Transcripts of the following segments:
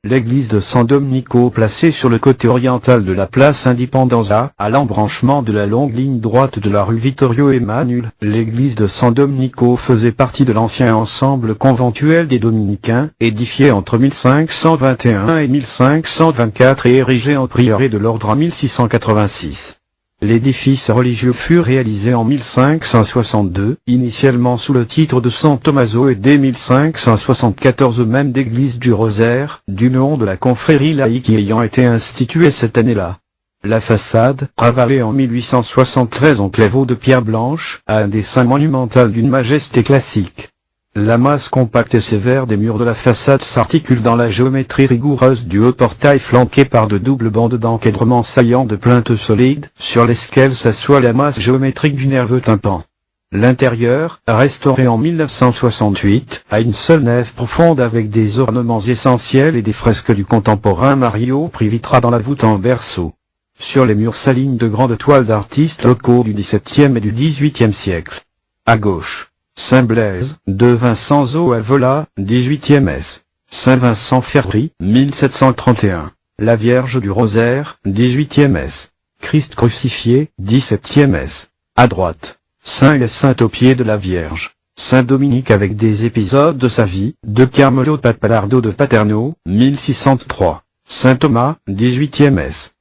l'église de San Domenico placée sur le côté oriental de la place Indipendenza, à l'embranchement de la longue ligne droite de la rue Vittorio Emanuele. L'église de San Domenico faisait partie de l'ancien ensemble conventuel des Dominicains, édifié entre 1521 et 1524 et érigé en prieuré de l'ordre en 1686. L'édifice religieux fut réalisé en 1562, initialement sous le titre de San Tommaso et dès 1574 même d'église du Rosaire, du nom de la confrérie laïque ayant été instituée cette année-là. La façade, ravalée en 1873 en claveaux de pierre blanche, a un dessin monumental d'une majesté classique. La masse compacte et sévère des murs de la façade s'articule dans la géométrie rigoureuse du haut portail flanqué par de doubles bandes d'encadrement saillant de plaintes solides, sur lesquelles s'assoit la masse géométrique du nerveux tympan. L'intérieur, restauré en 1968, a une seule nef profonde avec des ornements essentiels et des fresques du contemporain Mario Privitra dans la voûte en berceau. Sur les murs s'alignent de grandes toiles d'artistes locaux du XVIIe et du XVIIIe siècle. À gauche, Saint-Blaise, de Vincenzo Alvola, 18e S. Saint-Vincent Ferry, 1731. La Vierge du Rosaire, 18e S. Christ crucifié, 17e S. À droite, Saint et Sainte au pied de la Vierge. Saint Dominique avec des épisodes de sa vie, de Carmelo Pappalardo de Paterno, 1603. Saint Thomas, 18e S.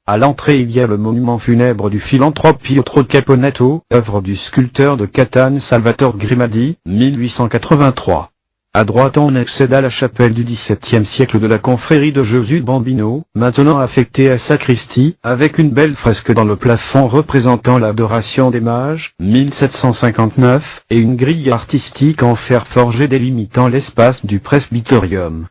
À l'entrée il y a le monument funèbre du philanthrope Pietro Caponetto, œuvre du sculpteur de Catane Salvatore Grimaldi, 1883. À droite on accède à la chapelle du XVIIe siècle de la confrérie de Gesù Bambino, maintenant affectée à sacristie, avec une belle fresque dans le plafond représentant l'adoration des mages, 1759, et une grille artistique en fer forgé délimitant l'espace du presbyterium.